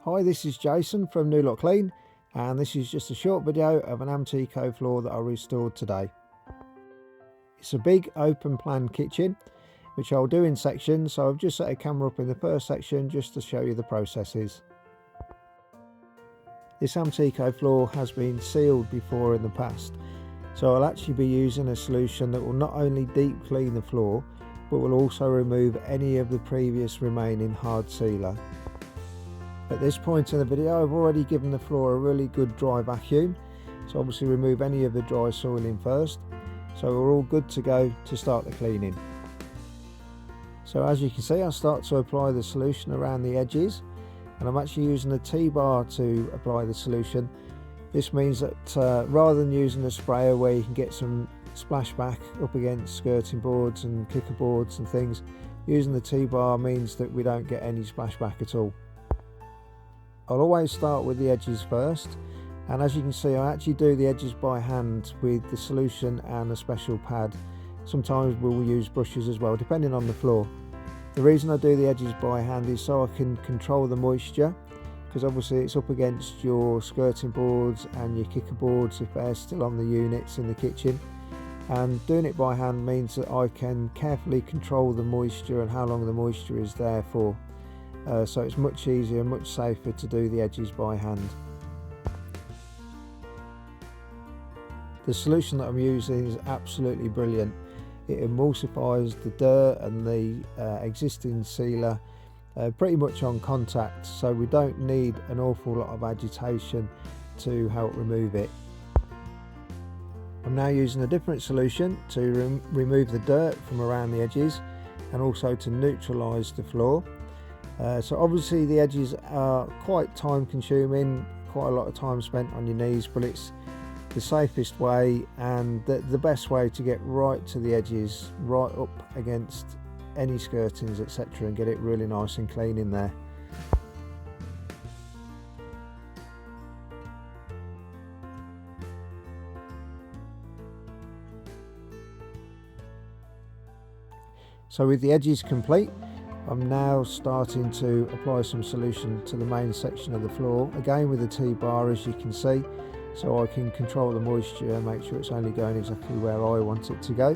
Hi, this is Jason from New Look Clean, and this is just a short video of an Amtico floor that I restored today. It's a big open plan kitchen which I'll do in sections, so I've just set a camera up in the first section just to show you the processes. This Amtico floor has been sealed before in the past, so I'll actually be using a solution that will not only deep clean the floor but will also remove any of the previous remaining hard sealer. At this point in the video, I've already given the floor a really good dry vacuum, so obviously remove any of the dry soiling first, so we're all good to go to start the cleaning. So as you can see, I start to apply the solution around the edges, and I'm actually using a T-bar to apply the solution. This means that rather than using a sprayer where you can get some splashback up against skirting boards and kicker boards and things, using the T-bar means that we don't get any splashback at all. I'll always start with the edges first, and as you can see, I actually do the edges by hand with the solution and a special pad. Sometimes we'll use brushes as well, depending on the floor. The reason I do the edges by hand is so I can control the moisture, because obviously it's up against your skirting boards and your kicker boards if they're still on the units in the kitchen. And doing it by hand means that I can carefully control the moisture and how long the moisture is there for. So it's much easier, much safer to do the edges by hand. The solution that I'm using is absolutely brilliant. It emulsifies the dirt and the existing sealer pretty much on contact, so we don't need an awful lot of agitation to help remove it. I'm now using a different solution to remove the dirt from around the edges and also to neutralise the floor. So obviously the edges are quite time consuming, quite a lot of time spent on your knees, but it's the safest way and the best way to get right to the edges, right up against any skirtings, etc., and get it really nice and clean in there. So with the edges complete, I'm now starting to apply some solution to the main section of the floor, again with the T-bar as you can see, so I can control the moisture and make sure it's only going exactly where I want it to go.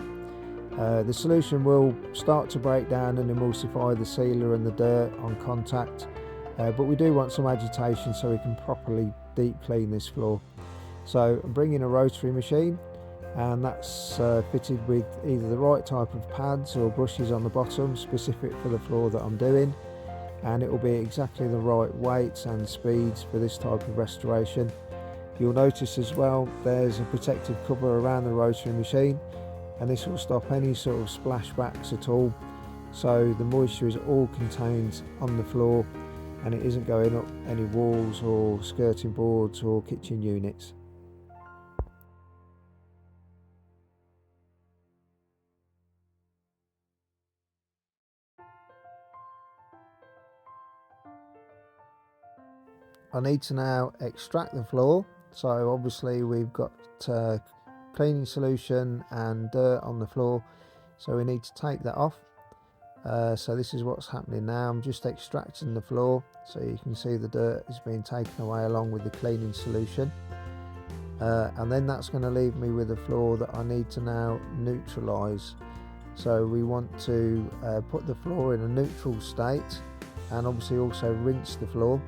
The solution will start to break down and emulsify the sealer and the dirt on contact, but we do want some agitation so we can properly deep clean this floor. So I'm bringing a rotary machine, and that's fitted with either the right type of pads or brushes on the bottom specific for the floor that I'm doing, and it will be exactly the right weights and speeds for this type of restoration. You'll notice as well there's a protective cover around the rotary machine, and this will stop any sort of splashbacks at all, so the moisture is all contained on the floor and it isn't going up any walls or skirting boards or kitchen units. I need to now extract the floor, so obviously we've got cleaning solution and dirt on the floor, so we need to take that off. So this is what's happening now. I'm just extracting the floor, so you can see the dirt is being taken away along with the cleaning solution, and then that's going to leave me with a floor that I need to now neutralise. So we want to put the floor in a neutral state and obviously also rinse the floor.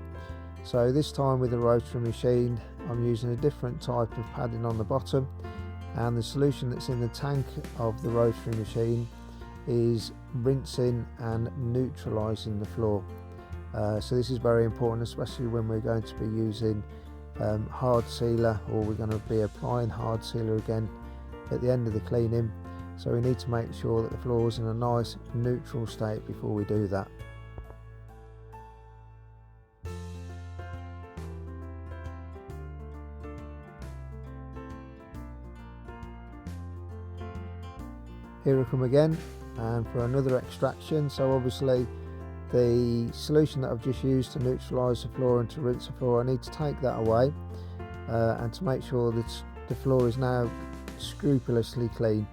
So this time with the rotary machine, I'm using a different type of padding on the bottom, and the solution that's in the tank of the rotary machine is rinsing and neutralising the floor. So this is very important, especially when we're going to be using hard sealer, or we're going to be applying hard sealer again at the end of the cleaning. So we need to make sure that the floor is in a nice neutral state before we do that. Here I come again, and for another extraction. So obviously the solution that I've just used to neutralise the floor and to rinse the floor, I need to take that away and to make sure that the floor is now scrupulously clean.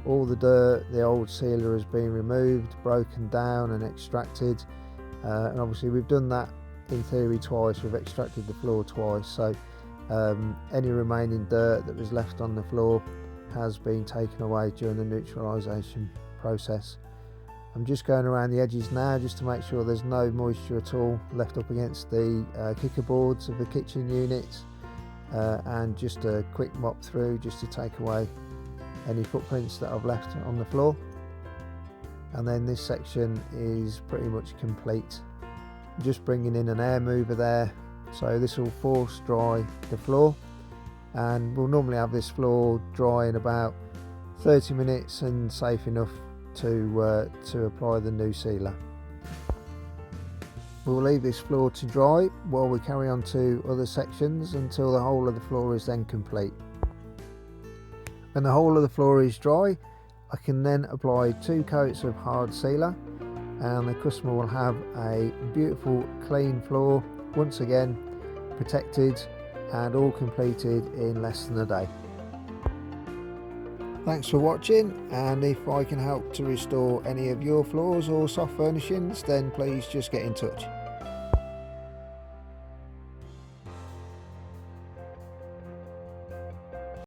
All the dirt, the old sealer has been removed, broken down and extracted, and obviously we've done that in theory twice. We've extracted the floor twice, so any remaining dirt that was left on the floor has been taken away during the neutralisation process. I'm just going around the edges now just to make sure there's no moisture at all left up against the kicker boards of the kitchen units, and just a quick mop through just to take away any footprints that I've left on the floor. And then this section is pretty much complete. I'm just bringing in an air mover there, so this will force dry the floor, and we'll normally have this floor dry in about 30 minutes and safe enough to apply the new sealer. We'll leave this floor to dry while we carry on to other sections until the whole of the floor is then complete. When the whole of the floor is dry, I can then apply 2 coats of hard sealer, and the customer will have a beautiful clean floor, once again protected and all completed in less than a day. Thanks for watching, and if I can help to restore any of your floors or soft furnishings, then please just get in touch.